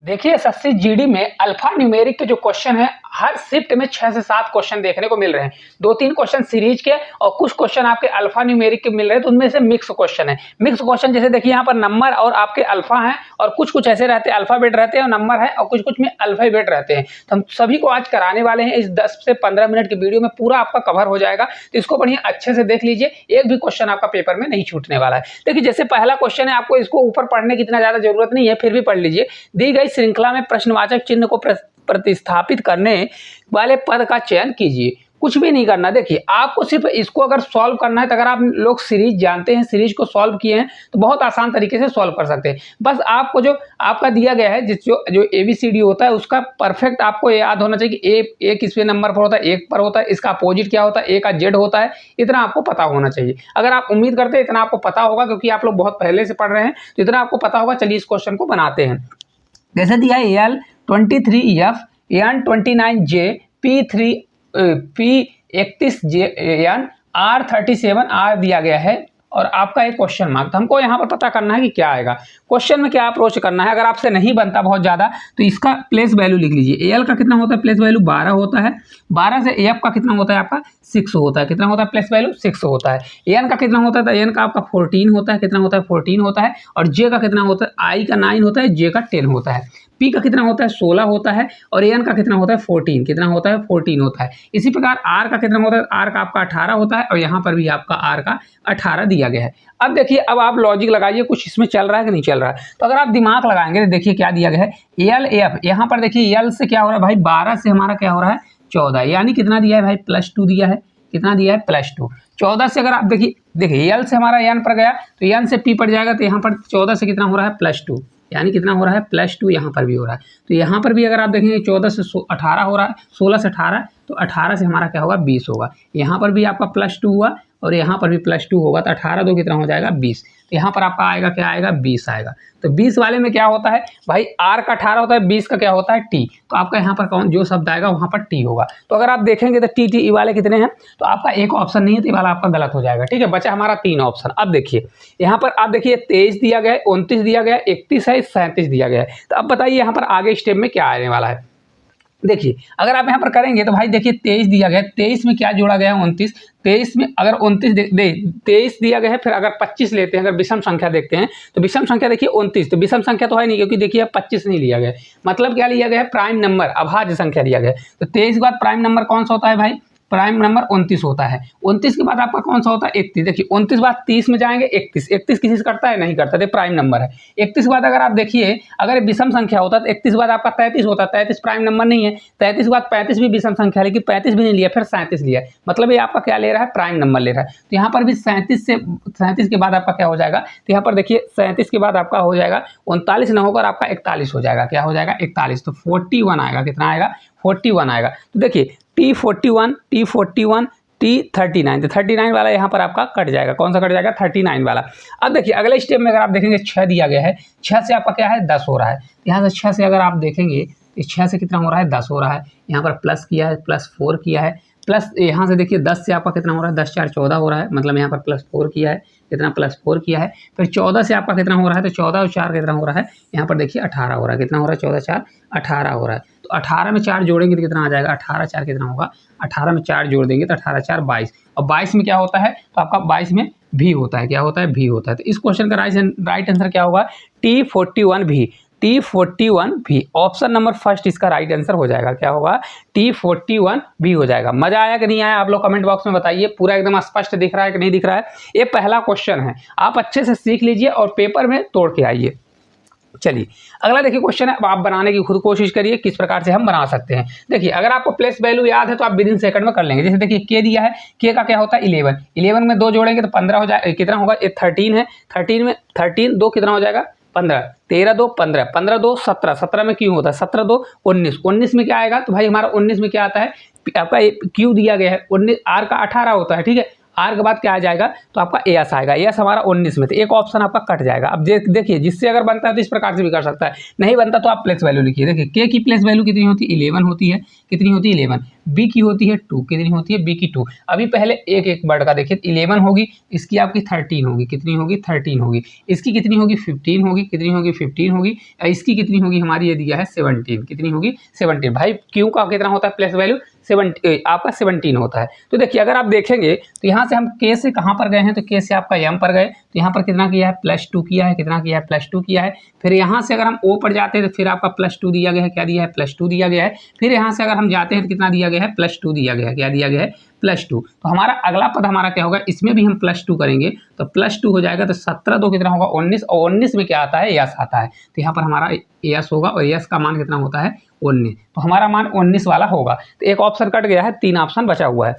देखिए SSC GD में alpha numeric के जो क्वेश्चन है हर शिफ्ट में 6 से 7 क्वेश्चन देखने को मिल रहे हैं। 2-3 क्वेश्चन सीरीज के और कुछ क्वेश्चन आपके अल्फा न्यूमेरिक के मिल रहे हैं, तो उनमें से मिक्स क्वेश्चन है। मिक्स क्वेश्चन जैसे देखिए यहाँ पर नंबर और आपके अल्फा हैं और कुछ ऐसे रहते हैं अल्फाबेट रहते हैं और नंबर है और कुछ में अल्फाबेट रहते हैं। तो हम सभी को आज कराने वाले हैं। इस 10 से 15 मिनट की वीडियो में पूरा आपका कवर हो जाएगा, तो इसको बढ़िया अच्छे से देख लीजिए, एक भी क्वेश्चन आपका पेपर में नहीं छूटने वाला है। देखिए जैसे पहला क्वेश्चन है, आपको इसको ऊपर पढ़ने की इतना ज्यादा जरूरत नहीं है, फिर भी पढ़ लीजिए। दी गई श्रृंखला में प्रश्नवाचक चिन्ह को प्रतिस्थापित करने वाले पद का चयन कीजिए। कुछ भी नहीं करना। देखिए आपको सिर्फ इसको अगर सॉल्व करना है, तो अगर आप लोग सीरीज जानते हैं, सीरीज को सॉल्व किए हैं, तो बहुत आसान तरीके से सॉल्व कर सकते हैं। बस आपको जो आपका दिया गया है जो ABCD होता है उसका परफेक्ट आपको याद होना चाहिए कि ए किस नंबर पर होता है, एक पर होता है, इसका अपोजिट क्या होता है, ए का जेड होता है, इतना आपको पता होना चाहिए। अगर आप उम्मीद करते हैं इतना आपको पता होगा, क्योंकि आप लोग बहुत पहले से पढ़ रहे हैं, तो इतना आपको पता होगा। चलिए इस क्वेश्चन को बनाते हैं। जैसे दिया है L23F N29J P31JN R37R दिया गया है और आपका एक क्वेश्चन मार्क। तो हमको यहाँ पर पता करना है कि क्या आएगा, क्वेश्चन में क्या अप्रोच करना है। अगर आपसे नहीं बनता बहुत ज़्यादा तो इसका प्लेस वैल्यू लिख लीजिए। AL का कितना होता है प्लेस वैल्यू 12 होता है। 12 से AF का कितना होता है आपका 6 होता है। कितना होता है प्लेस वैल्यू 6 होता है। AN का कितना होता है, तो AN का आपका 14 होता है। कितना होता है 14 होता है। और J का कितना होता है, I का 9 होता है, J का 10 होता है। P का कितना होता है 16 होता है और AN का कितना होता है 14। कितना होता है 14 होता है। इसी प्रकार R का कितना होता है, R का आपका 18 होता है और यहाँ पर भी आपका R का 18 दिया गया है। अब देखिए, अब आप लॉजिक लगाइए, कुछ इसमें चल रहा है कि नहीं चल रहा है। तो अगर आप दिमाग लगाएंगे तो देखिए क्या दिया गया है, LF। यहाँ पर देखिए L से क्या हो रहा है भाई, 12 से हमारा क्या हो रहा है 14, यानी कितना दिया है भाई +2 दिया है। कितना दिया है +2। 14 से अगर आप देखिए L से हमारा N पर गया तो N से P पड़ जाएगा, तो यहाँ पर 14 से कितना हो रहा है +2, यानी कितना हो रहा है +2। यहाँ पर भी हो रहा है। तो यहाँ पर भी अगर आप देखेंगे 14 से 18 हो रहा है, 16 से 18, तो 18 से हमारा क्या होगा 20 होगा। यहाँ पर भी आपका +2 हुआ और यहाँ पर भी +2 होगा, तो 18 2 कितना हो जाएगा 20। तो यहाँ पर आपका आएगा क्या आएगा 20 आएगा। तो 20 वाले में क्या होता है भाई, R का 18 होता है, 20 का क्या होता है T। तो आपका यहाँ पर कौन जो शब्द आएगा वहाँ पर T होगा। तो अगर आप देखेंगे तो T वाले कितने हैं, तो आपका एक ऑप्शन नहीं है, तो ये वाला आपका गलत हो जाएगा। ठीक है, बचा हमारा 3 ऑप्शन। अब देखिए यहाँ पर आप देखिए 23 दिया गया है, 29 दिया गया है, 31 है, 37 दिया गया है। तो अब बताइए यहाँ पर आगे स्टेप में क्या आने वाला है। देखिए अगर आप यहाँ पर करेंगे तो भाई देखिए 23 दिया गया है, 23 में क्या जोड़ा गया है 29। 23 में अगर 29 23 दिया गया है, फिर अगर 25 लेते हैं, अगर विषम संख्या देखते हैं तो विषम संख्या देखिए 29, तो विषम संख्या तो है नहीं, क्योंकि देखिए 25 नहीं लिया गया है। मतलब क्या लिया गया है, प्राइम नंबर, अभाज्य संख्या लिया गया है। तो 23 के बाद प्राइम नंबर कौन सा होता है भाई, प्राइम नंबर 29 होता है। 29 के बाद आपका कौन सा होता है 31। देखिए 29 बाद 30 में जाएंगे, 31 किसी से करता है नहीं करता, तो प्राइम नंबर है। 31 के बाद अगर आप देखिए अगर विषम संख्या होता है तो 31 के बाद आपका 33 होता है। 33 प्राइम नंबर नहीं है। 33 के बाद 35 भी विषम संख्या, लेकिन 35 भी नहीं लिया, फिर 37 लिया। मतलब ये आपका क्या ले रहा है, प्राइम नंबर ले रहा है। तो यहाँ पर भी 37 के बाद आपका क्या हो जाएगा, तो यहाँ पर देखिए 37 के बाद आपका हो जाएगा 39 न होकर आपका 41 हो जाएगा। क्या हो जाएगा 41। तो 41 आएगा। कितना आएगा 41 आएगा। तो देखिए T41 T39, तो 39 वाला यहाँ पर आपका कट जाएगा। कौन सा कट जाएगा 39 वाला। अब देखिए अगले स्टेप में अगर आप देखेंगे 6 दिया गया है, 6 से आपका क्या है 10 हो रहा है। यहाँ से 6 से अगर आप देखेंगे इस 6 से कितना हो रहा है 10 हो रहा है। यहाँ पर प्लस किया है, +4 किया है, प्लस यहाँ से देखिए 10 से आपका कितना हो रहा है 10 4 14 हो रहा है। मतलब यहाँ पर +4 किया है, कितना +4 किया है। फिर 14 से आपका कितना हो रहा है, तो 14 और 4 कितना हो रहा है, यहाँ पर देखिए 18 हो रहा है। कितना हो रहा है 14 4 18 हो रहा है। तो 18 में 4 जोड़ेंगे तो कितना आ जाएगा, 18 4 कितना होगा, 18 में 4 जोड़ देंगे तो 18 4 22। और 22 में क्या होता है, तो आपका 22 में भी होता है। क्या होता है भी होता है। तो इस क्वेश्चन का राइट आंसर क्या होगा T41 भी ऑप्शन नंबर फर्स्ट इसका राइट आंसर हो जाएगा। क्या होगा T41 भी हो जाएगा। मजा आया कि नहीं आया, आप लोग कमेंट बॉक्स में बताइए। पूरा एकदम स्पष्ट दिख रहा है कि नहीं दिख रहा है। ये पहला क्वेश्चन है, आप अच्छे से सीख लीजिए और पेपर में तोड़ के आइए। चलिए अगला देखिए क्वेश्चन है, आप बनाने की खुद कोशिश करिए किस प्रकार से हम बना सकते हैं। देखिए अगर आपको प्लेस वैल्यू याद है तो आप विदिन सेकंड में कर लेंगे। जैसे देखिए K दिया है, K का क्या होता है 11। 11 में 2 जोड़ेंगे तो 15 हो जाए, कितना होगा ये 13 है। 13 में 13 2 कितना हो जाएगा 15। 13 2 15, 15 2 17, 17 में क्यों होता है 17 2 19। 19 में क्या आएगा, तो भाई हमारा 19 में क्या आता है, आपका क्यू दिया गया है 19, R का 18 होता है। ठीक है, आर के बाद क्या आ जाएगा, तो आपका एस आएगा। एस हमारा 19 में, तो एक ऑप्शन आपका कट जाएगा। अब देखिए, जिससे अगर बनता है तो इस प्रकार से भी कर सकता है, नहीं बनता तो आप प्लेस वैल्यू लिखिए। देखिए के की प्लेस वैल्यू कितनी होती है, 11 होती है। कितनी होती है, 11। बी की होती है 2, कितनी होती है, बी की 2। अभी पहले एक एक वर्ड का देखिए, 11 होगी, इसकी आपकी 13 होगी, कितनी होगी, 13 होगी। इसकी कितनी होगी, 15 होगी, कितनी होगी, 15 होगी। इसकी कितनी होगी, हमारी ये दिया है 17, कितनी होगी, 17। भाई क्यू का कितना होता है प्लेस वैल्यू, 17 आपका 17 होता है। तो देखिए अगर आप देखेंगे तो यहाँ से हम के से कहाँ पर गए हैं, तो के से आपका एम पर गए, तो यहाँ पर कितना किया है, +2 किया है। कितना किया है, +2 किया है। फिर यहाँ से अगर हम ओ पर जाते हैं तो फिर आपका +2 दिया गया है, क्या दिया है, +2 दिया गया है। फिर यहाँ से अगर हम जाते हैं तो कितना दिया गया है, +2 दिया गया है, क्या दिया गया है, +2। तो हमारा अगला पद हमारा क्या होगा, इसमें भी हम +2 करेंगे तो +2 हो जाएगा। तो 17 2 कितना होगा, 19, और 19 में क्या आता है, यस आता है। तो यहाँ पर हमारा यस होगा, और यस का मान कितना होता है, 19। तो हमारा मान 19 वाला होगा। तो एक ऑप्शन कट गया है, 3 ऑप्शन बचा हुआ है।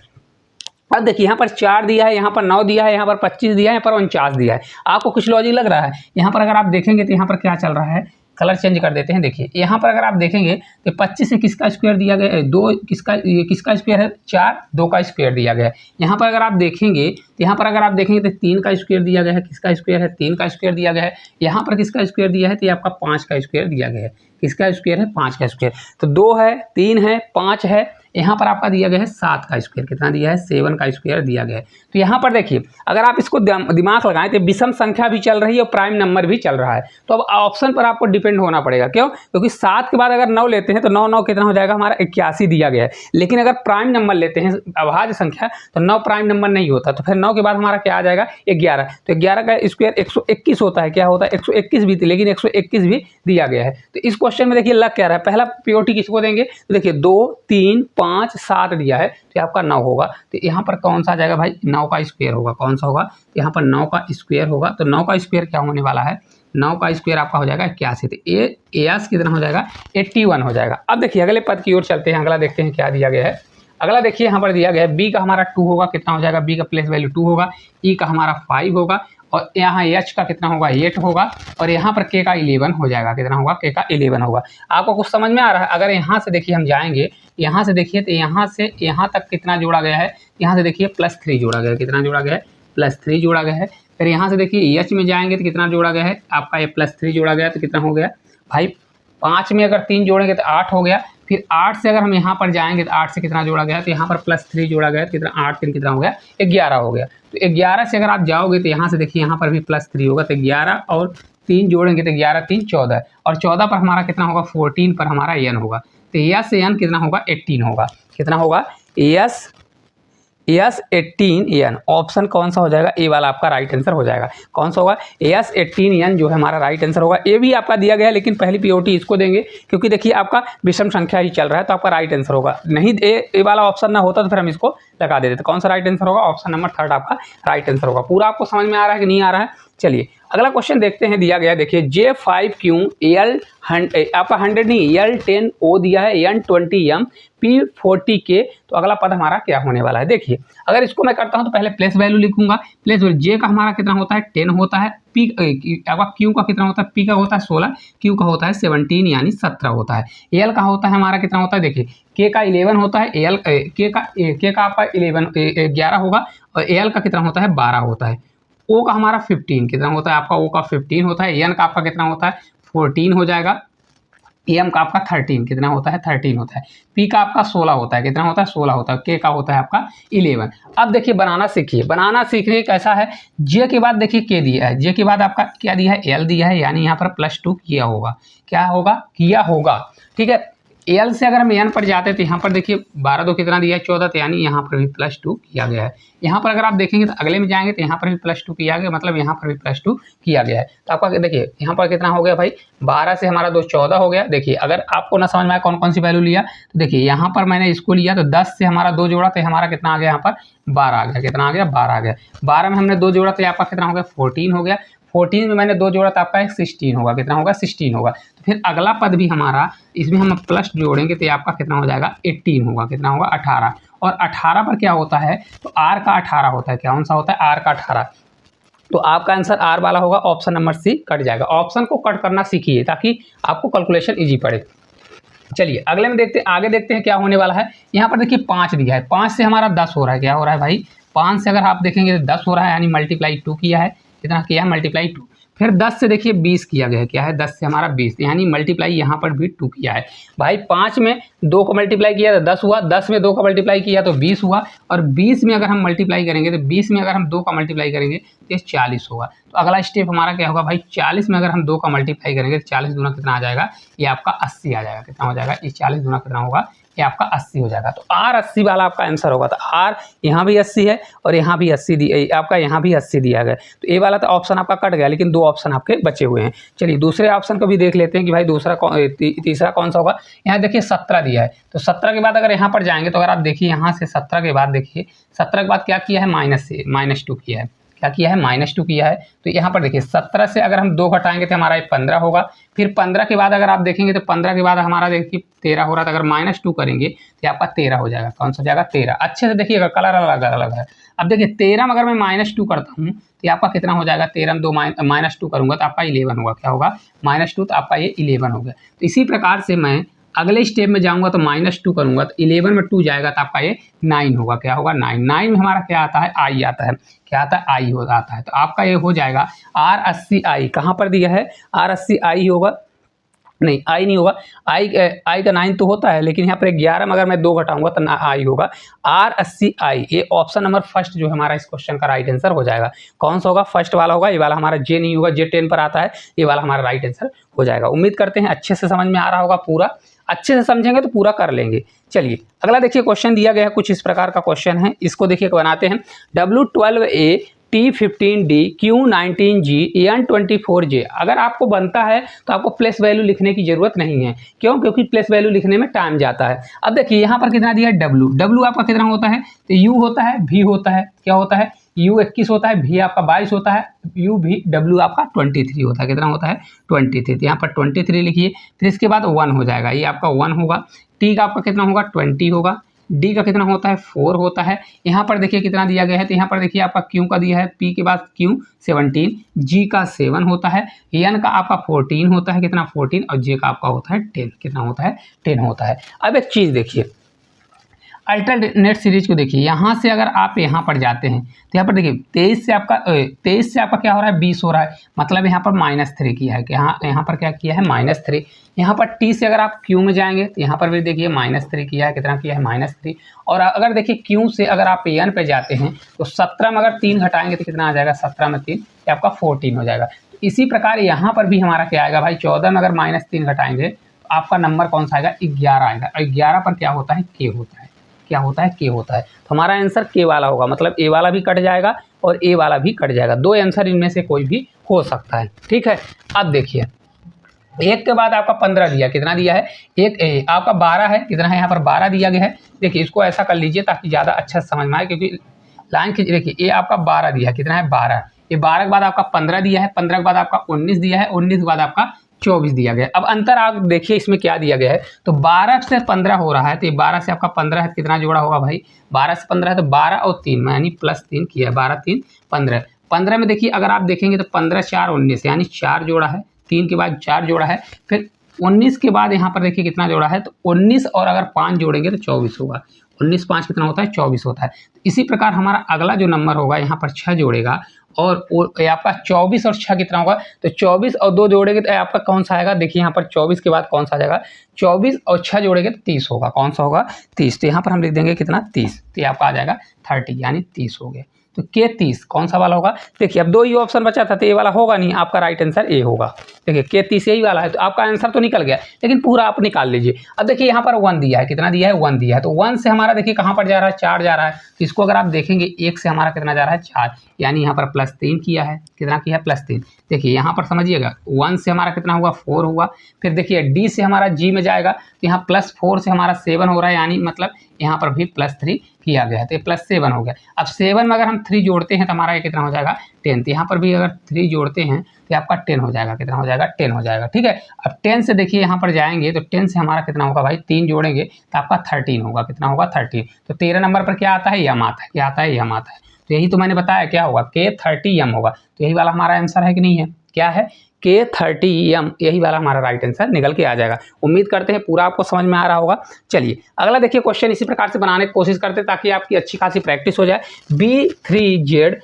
अब देखिए यहाँ पर 4 दिया है, यहाँ पर 9 दिया है, यहाँ पर 25 दिया है, यहाँ पर 49 दिया है। आपको कुछ लॉजिक लग रहा है। यहाँ पर अगर आप देखेंगे तो यहाँ पर क्या चल रहा है, कलर चेंज कर देते हैं। देखिए यहाँ पर अगर आप देखेंगे तो 25 से किसका स्क्वायर दिया गया है, 2 किसका, ये किसका स्क्वायर है, 4, 2 का स्क्वायर दिया गया है। यहाँ पर अगर आप देखेंगे तो यहाँ पर अगर आप देखेंगे तो 3 का स्क्वायर दिया गया है, किसका स्क्वायर है, 3 का स्क्वायर दिया गया है। यहाँ पर किसका स्क्वायर दिया है, तो ये आपका 5 का स्क्वायर दिया गया है। किसका स्क्वायर है, 5 का स्क्वायर। तो 2 है, 3 है, 5 है। यहाँ पर आपका दिया गया है 7 का स्क्वायर, कितना दिया है, 7 का स्क्वायर दिया गया है। तो यहाँ पर देखिए अगर आप इसको दिमाग लगाएं तो विषम संख्या भी चल रही है और प्राइम नंबर भी चल रहा है। तो अब ऑप्शन पर आपको डिपेंड होना पड़ेगा। क्यों, क्योंकि 7 के बाद अगर 9 लेते हैं तो 9 9 कितना हो जाएगा, हमारा 81 दिया गया है। लेकिन अगर प्राइम नंबर लेते हैं, अभाज्य संख्या, तो 9 प्राइम नंबर नहीं होता। तो फिर 9 के बाद हमारा क्या आ जाएगा, 11। तो 11 का स्क्वायर 121 होता है, क्या होता है, 121 भी थी, लेकिन 121 भी दिया गया है। तो इस क्वेश्चन में देखिए लग क्या रहा है, पहला पीओटी किसको देंगे, तो देखिए 2 3 5 7 दिया है, तो आपका 9 होगा। तो यहाँ पर कौन सा आ जाएगा भाई, 9 का स्क्वायर होगा। कौन सा होगा, तो यहाँ पर 9 का स्क्वायर होगा। तो 9 का स्क्वायर क्या होने वाला है, 9 का स्क्वायर आपका हो जाएगा 81। तो एस कितना हो जाएगा, 81 हो जाएगा। अब देखिए अगले पद की ओर चलते हैं। अगला देखते हैं क्या दिया गया है। अगला देखिए यहाँ पर दिया गया है, बी का हमारा 2 होगा, कितना हो जाएगा, बी का प्लेस वैल्यू 2 होगा। ई का हमारा 5 होगा, और यहाँ एच का कितना होगा, 8 होगा। और यहाँ पर के का 11 हो जाएगा, कितना होगा, के का 11 होगा। आपको कुछ समझ में आ रहा है। अगर यहाँ से देखिए हम जाएंगे, यहाँ से देखिए तो यहाँ से यहाँ तक कितना जोड़ा गया है, यहाँ से देखिए +3 जोड़ा गया है। कितना जोड़ा गया है, +3 जोड़ा गया है। फिर यहाँ से देखिए एच में जाएंगे तो कितना जोड़ा गया है, आपका ये +3 जोड़ा गया, तो कितना हो गया भाई, 5 में अगर 3 जोड़ेंगे तो 8 हो गया। फिर 8 से अगर हम यहाँ पर जाएंगे तो 8 से कितना जोड़ा गया, तो यहाँ पर +3 जोड़ा गया, तो कितना, 8 3 कितना हो गया, 11 हो गया। तो 11 से अगर आप जाओगे तो यहाँ से देखिए यहाँ पर भी +3 होगा। तो 11 और 3 जोड़ेंगे तो 11 3 14, और 14 पर हमारा कितना होगा, 14 पर हमारा एन होगा। तो यस एन कितना होगा, 18 होगा। कितना होगा, यस 18 एन। ऑप्शन कौन सा हो जाएगा, ए वाला आपका राइट आंसर हो जाएगा। कौन सा होगा, यस 18 एन जो है हमारा राइट आंसर होगा। ए भी आपका दिया गया है, लेकिन पहली पीओटी इसको देंगे, क्योंकि देखिए आपका विषम संख्या ही चल रहा है, तो आपका राइट आंसर होगा। नहीं ए वाला ऑप्शन ना होता तो फिर हम इसको लगा देते। कौन सा राइट आंसर होगा, ऑप्शन नंबर 3 आपका राइट आंसर होगा। पूरा आपको समझ में आ रहा है कि नहीं आ रहा है। चलिए अगला क्वेश्चन देखते हैं। दिया गया देखिए, J5Q L आपका 100 नहीं, L10 O दिया है, N20 M P40K। तो अगला पद हमारा क्या होने वाला है, देखिए अगर इसको मैं करता हूं तो पहले प्लेस वैल्यू लिखूंगा। प्लेस वैल्यू J का हमारा कितना होता है, 10 होता है। P आपका Q का कितना होता है, P का होता है 16, Q का होता है 17 यानी 17 होता है। L का होता है हमारा कितना होता है, देखिए K का 11 होता है, K का आपका 11 होगा, और L का कितना होता है, 12 होता है। O का हमारा 15 कितना होता है, आपका O का 15 होता है। N का आपका कितना होता है, 14 हो जाएगा। M का आपका 13 कितना होता है, 13 होता है। P का आपका 16 होता है, कितना होता है, 16 होता है। K का होता है आपका 11। अब देखिए बनाना सीखिए। बनाना सीखने कैसा है, J के बाद देखिए K दिया है, J के बाद आपका क्या दिया है, L दिया है, यानी यहाँ पर +2 किया होगा। क्या होगा, किया होगा, ठीक है। एल से अगर हम एन पर जाते हैं तो यहाँ पर देखिए 12 2 कितना दिया है, 14, तो यानी यहाँ पर भी +2 किया गया है। यहाँ पर अगर आप देखेंगे तो अगले में जाएंगे तो यहाँ पर भी +2 किया गया, मतलब यहाँ पर भी +2 किया गया है। तो आपका देखिए यहाँ पर कितना हो गया भाई, 12 से हमारा 2 14 हो गया। देखिए अगर आपको ना समझ में आया कौन कौन सी वैल्यू लिया, तो देखिए यहाँ पर मैंने इसको लिया तो 10 से हमारा 2 जोड़ा तो हमारा कितना आ गया, यहाँ पर 12 आ गया। कितना आ गया, 12 आ गया। 12 में हमने 2 जोड़ा तो आपका कितना हो गया, 14 हो गया। 14 में मैंने 2 जोड़ा तो आपका 16 होगा। कितना होगा, 16 होगा। तो फिर अगला पद भी हमारा, इसमें हम प्लस जोड़ेंगे तो आपका कितना हो जाएगा, 18 होगा। कितना होगा, 18। और 18 पर क्या होता है, तो आर का 18 होता है। कौन सा होता है, आर का 18। तो आपका आंसर आर वाला होगा। ऑप्शन नंबर सी कट जाएगा। ऑप्शन को कट करना सीखिए ताकि आपको कैलकुलेशन ईजी पड़े। चलिए अगले में देखते, आगे देखते हैं क्या होने वाला है। यहाँ पर देखिए 5 दिया है, 5 से हमारा 10 हो रहा है। क्या हो रहा है भाई, 5 से अगर आप देखेंगे तो 10 हो रहा है, यानी मल्टीप्लाई 2 किया है, कितना किया है मल्टीप्लाई 2। फिर 10 से देखिए 20 किया गया है, क्या है 10 से हमारा 20, यानी मल्टीप्लाई यहाँ पर भी 2 किया है। भाई 5 में 2 को मल्टीप्लाई किया तो 10 हुआ, 10 में 2 का मल्टीप्लाई किया तो 20 हुआ, और 20 में अगर हम मल्टीप्लाई करेंगे तो 20 में अगर हम 2 का मल्टीप्लाई करेंगे तो ये 40 होगा। तो अगला स्टेप हमारा क्या होगा भाई, 40 में अगर हम 2 का मल्टीप्लाई करेंगे तो 40 दूना कितना आ जाएगा, ये आपका 80 आ जाएगा। कितना हो जाएगा, ये 40 दूना कितना होगा, ये आपका 80 हो जाएगा। तो R 80 वाला आपका आंसर होगा। तो R यहाँ भी 80 है और यहाँ भी 80 आपका यहाँ भी 80 दिया गया। तो ये वाला तो ऑप्शन आपका कट गया, लेकिन 2 ऑप्शन आपके बचे हुए हैं। चलिए दूसरे ऑप्शन को भी देख लेते हैं कि भाई तीसरा कौन सा होगा। यहाँ देखिए 17 दिया है, तो 17 के बाद अगर यहाँ पर जाएंगे तो अगर आप देखिए यहाँ से 17 के बाद देखिए, 17 के बाद क्या किया है, -2 किया है। क्या किया है, -2 किया है। तो यहाँ पर देखिए 17 से अगर हम 2 घटाएंगे तो हमारा 15 होगा। फिर 15 के बाद अगर आप देखेंगे तो 15 के बाद हमारा देखिए 13 हो रहा था। अगर -2 करेंगे तो आपका 13 हो जाएगा। कौन सा हो जाएगा, 13। अच्छे से देखिएगा, कलर अलग अलग है। अब देखिए 13 में अगर मैं -2 करता हूँ तो आपका कितना हो जाएगा, 13 में 2 -2 करूँगा तो आपका 11 होगा। क्या होगा, -2, तो आपका ये 11 हो गया। तो इसी प्रकार से मैं अगले स्टेप में जाऊंगा तो -2 करूंगा तो 11 में 2 जाएगा तो आपका ये 9 होगा। क्या होगा, 9 में हमारा क्या आता है, आई आता है। क्या आता है, आई हो आता है। तो आपका ये हो जाएगा R 80 आई। कहाँ पर दिया है, R 80 आई होगा, नहीं आई नहीं होगा, आई का 9 तो होता है, लेकिन यहाँ पर 11 में अगर मैं 2 घटाऊंगा तो आई होगा। R 80 आई, ये ऑप्शन नंबर फर्स्ट जो हमारा इस क्वेश्चन का राइट आंसर हो जाएगा। कौन सा होगा, फर्स्ट वाला होगा। ये वाला हमारा जे नहीं होगा, जे 10 पर आता है, ये वाला हमारा राइट आंसर हो जाएगा। उम्मीद करते हैं अच्छे से समझ में आ रहा होगा, पूरा अच्छे से समझेंगे तो पूरा कर लेंगे। चलिए अगला देखिए क्वेश्चन दिया गया है, कुछ इस प्रकार का क्वेश्चन है। इसको देखिए बनाते हैं। W12A T15D Q19G N24J। अगर आपको बनता है तो आपको प्लेस वैल्यू लिखने की जरूरत नहीं है। क्यों, क्योंकि प्लेस वैल्यू लिखने में टाइम जाता है। अब देखिए यहाँ पर कितना दिया है, W आपका कितना होता है, तो U होता है, V होता है, क्या होता है, U 21 होता है, V आपका 22 होता है, U V W आपका 23 होता है। कितना होता है, 23। तो यहाँ पर 23 लिखिए। फिर इसके बाद 1 हो जाएगा, ये आपका 1 होगा। T का आपका कितना होगा, 20 होगा। D का कितना होता है, 4 होता है। यहाँ पर देखिए कितना दिया गया है, तो यहाँ पर देखिए आपका Q का दिया है, P के बाद Q 17, G का 7 होता है, N का आपका 14 होता है, कितना 14, और J का आपका होता है 10। कितना होता है, 10 होता है। अब एक चीज़ देखिए, अल्टरनेट सीरीज को देखिए, यहाँ से अगर आप यहाँ पर जाते हैं तो यहाँ पर देखिए 23 से आपका क्या हो रहा है, 20 हो रहा है। मतलब यहाँ पर -3 किया है, कि यहाँ पर क्या किया है, -3। यहाँ पर T से अगर आप Q में जाएंगे तो यहाँ पर भी देखिए -3 किया है। कितना किया है, -3। और अगर देखिए Q से अगर आप N पे जाते हैं तो 17 में अगर 3 घटाएंगे तो कितना आ जाएगा, 17 में 3, ये आपका 14 हो जाएगा। तो इसी प्रकार यहाँ पर भी हमारा क्या आएगा भाई, 14 में अगर -3 घटाएंगे तो आपका नंबर कौन सा आएगा, 11 आएगा। और 11 पर क्या होता है, K होता है। क्या होता है, K होता है। तो हमारा आंसर K वाला होगा। मतलब A वाला भी कट जाएगा और A वाला भी कट जाएगा। 2 आंसर इनमें से कोई भी हो सकता है। ठीक है, अब देखिए 1 के बाद आपका 15 दिया, कितना दिया है, एक आपका 12 है। कितना है, यहाँ पर 12 दिया गया है। देखिए इसको ऐसा कर लीजिए ताकि ज़्यादा अच्छा समझ में आए, क्योंकि लाइन खींच, देखिए ये आपका 12 दिया है। कितना है, 12। ये 12 के बाद आपका 15 दिया है, 15 के बाद आपका 19 दिया है, 19 के बाद आपका 24 दिया गया। अब अंतर आप देखिए इसमें क्या दिया गया है, तो 12 से 15 हो रहा है, तो ये 12 से आपका 15 है, कितना जोड़ा होगा भाई, 12 से 15 है तो 12 और 3 यानी +3 किया है, 12 3 15। 15 में देखिए अगर आप देखेंगे तो 15 4 19 यानी 4 जोड़ा है, 3 के बाद 4 जोड़ा है। फिर 19 के बाद यहाँ पर देखिए कितना जोड़ा है, तो 19 और अगर 5 जोड़ेंगे तो 24 होगा। 19 5 कितना होता है, 24 होता है। इसी प्रकार हमारा अगला जो नंबर होगा, यहाँ पर 6 जोड़ेगा और आपका 24 और 6 कितना होगा, तो 24 और 2 जोड़ेंगे तो आपका कौन सा आएगा, देखिए यहाँ पर 24 के बाद कौन सा आ जाएगा, 24 और 6 जोड़ेंगे तो 30 होगा। कौन सा होगा, 30। तो यहाँ पर हम लिख देंगे कितना, 30। तो आपका आ जाएगा 30 यानी 30 हो गया। तो K 30 कौन सा वाला होगा, देखिए अब 2 ही ऑप्शन बचा था तो ये वाला होगा नहीं, आपका राइट आंसर A होगा। देखिए K 30 यही वाला है, तो आपका आंसर तो निकल गया, लेकिन पूरा आप निकाल लीजिए। अब देखिए यहाँ पर 1 दिया है, कितना दिया है, 1 दिया है। तो 1 से हमारा देखिए कहाँ पर जा रहा है, 4 जा रहा है। तो इसको अगर आप देखेंगे 1 से हमारा कितना जा रहा है, 4, यानी यहाँ पर +3 किया है। कितना किया है, +3। देखिए यहाँ पर समझिएगा 1 से हमारा कितना हुआ, 4 हुआ। फिर देखिए D से हमारा G में जाएगा तो यहाँ +4 से हमारा 7 हो रहा है, यानी मतलब यहाँ पर भी +3 किया गया है, तो ये +7 हो गया। अब 7 में अगर हम 3 जोड़ते हैं तो हमारा ये कितना हो जाएगा, 10। तो यहाँ पर भी अगर 3 जोड़ते हैं तो आपका 10 हो जाएगा। कितना हो जाएगा, 10 हो जाएगा। ठीक है, अब 10 से देखिए यहाँ पर जाएंगे तो 10 से हमारा कितना होगा भाई, 3 जोड़ेंगे तो आपका 13 होगा। कितना होगा, 13। तो 13 नंबर पर क्या आता है, यम आता है। क्या आता है, यम आता है। तो यही तो मैंने बताया क्या होगा, K 30 यम होगा। तो यही वाला हमारा आंसर है कि नहीं है, क्या है, K30M, यही वाला हमारा राइट आंसर निकल के आ जाएगा। उम्मीद करते हैं पूरा आपको समझ में आ रहा होगा। चलिए अगला देखिए क्वेश्चन इसी प्रकार से बनाने की कोशिश करते हैं ताकि आपकी अच्छी खासी प्रैक्टिस हो जाए। B3Z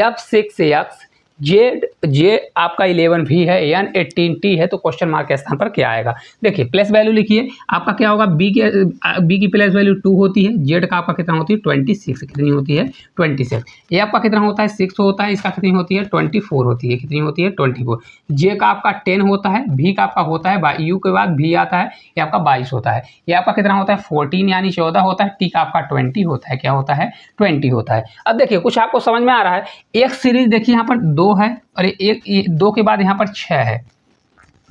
F6X जे आपका 11V है, N 18T है, तो क्वेश्चन मार्क के स्थान पर क्या आएगा। देखिए प्लेस वैल्यू लिखिए, आपका क्या होगा, बी की प्लेस वैल्यू 2 होती है, जेड का आपका कितना होती है 26, कितनी होती है 26, ए आपका कितना होता है 6 होता है, इसका कितनी होती है 24 होती है, कितनी होती है 24, जे का आपका 10 होता है, भी का आपका होता है, यू के बाद भी आता है, ये आपका 22 होता है, ये आपका कितना होता है 14 यानी 14 होता है, टी का आपका 20 होता है, क्या होता है 20 होता है। अब देखिए कुछ आपको समझ में आ रहा है, एक सीरीज देखिए यहाँ पर 2 है और एक 2 के बाद यहाँ पर 6 है,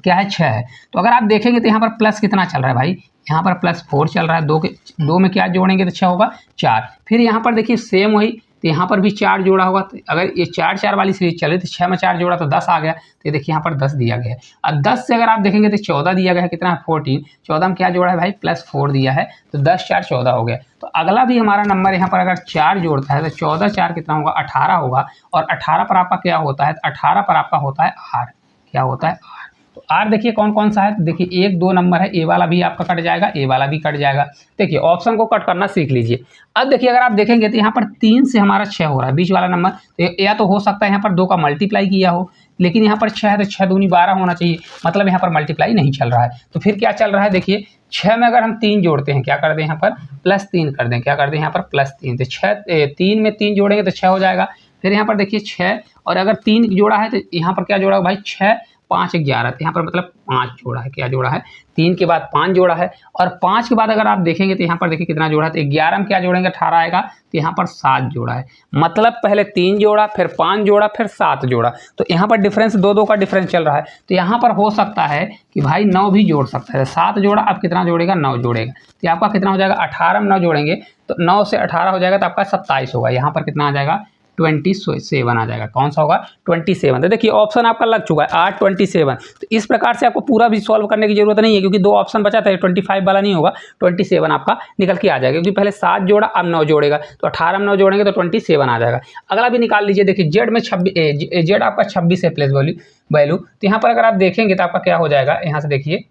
क्या है 6 है, तो अगर आप देखेंगे तो यहाँ पर प्लस कितना चल रहा है भाई, यहाँ पर +4 चल रहा है, 2 में क्या जोड़ेंगे तो 6 होगा 4, फिर यहाँ पर देखिए सेम वही, तो यहाँ पर भी 4 जोड़ा होगा, तो अगर ये 4 4 वाली सीरीज चले तो 6 में 4 जोड़ा तो 10 आ गया, तो ये देखिए यहाँ पर 10 दिया गया है। अब 10 से अगर आप देखेंगे तो 14 दिया गया है, कितना है 14, 14 में क्या जोड़ा है भाई +4 दिया है, तो 10 4 14 हो गया। तो अगला भी हमारा नंबर यहाँ पर अगर 4 जोड़ता है तो 14 4 कितना होगा 18 होगा, और 18 पर आपका क्या होता है, 18 पर आपका होता है R, क्या होता है R। तो R देखिए कौन कौन सा है, देखिए 1 2 नंबर है, ए वाला भी आपका कट जाएगा, ए वाला भी कट जाएगा। देखिए ऑप्शन को कट करना सीख लीजिए। अब देखिए अगर आप देखेंगे तो यहाँ पर 3 से हमारा 6 हो रहा है, बीच वाला नंबर, तो या तो हो सकता है यहाँ पर 2 का मल्टीप्लाई किया हो, लेकिन यहाँ पर 6 है तो 6 दूनी 12 होना चाहिए, मतलब यहाँ पर मल्टीप्लाई नहीं चल रहा है। तो फिर क्या चल रहा है, देखिए 6 में अगर हम 3 जोड़ते हैं, क्या कर दें यहाँ पर +3 कर दें, क्या कर दें यहाँ पर +3, तो 3 में 3 जोड़ेंगे तो 6 हो जाएगा। फिर यहाँ पर देखिए 6 और अगर 3 जोड़ा है तो यहाँ पर क्या जोड़ा भाई 6 5 11, तो यहाँ पर मतलब 5 जोड़ा है, क्या जोड़ा है 3 के बाद 5 जोड़ा है, और 5 के बाद अगर आप देखेंगे तो यहाँ पर देखिए कितना जोड़ा है, तो 11 में क्या जोड़ेंगे 18 आएगा, तो यहाँ पर 7 जोड़ा है, मतलब पहले 3 जोड़ा फिर 5 जोड़ा फिर 7 जोड़ा, तो यहाँ पर डिफरेंस 2 2 का डिफरेंस चल रहा है, तो यहाँ पर हो सकता है कि भाई 9 भी जोड़ सकता है, 7 जोड़ा अब कितना जोड़ेगा 9 जोड़ेगा, तो आपका कितना हो जाएगा 18 में 9 जोड़ेंगे तो 9 से 18 हो जाएगा, तो आपका 27 होगा, यहाँ पर कितना आ जाएगा 27 आ जाएगा, कौन सा होगा 27। तो देखिए ऑप्शन आपका लग चुका है R27। तो इस प्रकार से आपको पूरा भी सॉल्व करने की जरूरत नहीं है, क्योंकि 2 ऑप्शन बचा था, 25 वाला नहीं होगा, 27 आपका निकल के आ जाएगा, क्योंकि पहले 7 जोड़ा अब 9 जोड़ेगा, तो 18 में 9 जोड़ेंगे तो 27 आ जाएगा। अगला भी निकाल लीजिए, देखिए जेड में 26, जेड आपका 26 है प्लेस वैल्यू, तो यहाँ पर अगर आप देखेंगे तो आपका क्या हो जाएगा, यहाँ से देखिए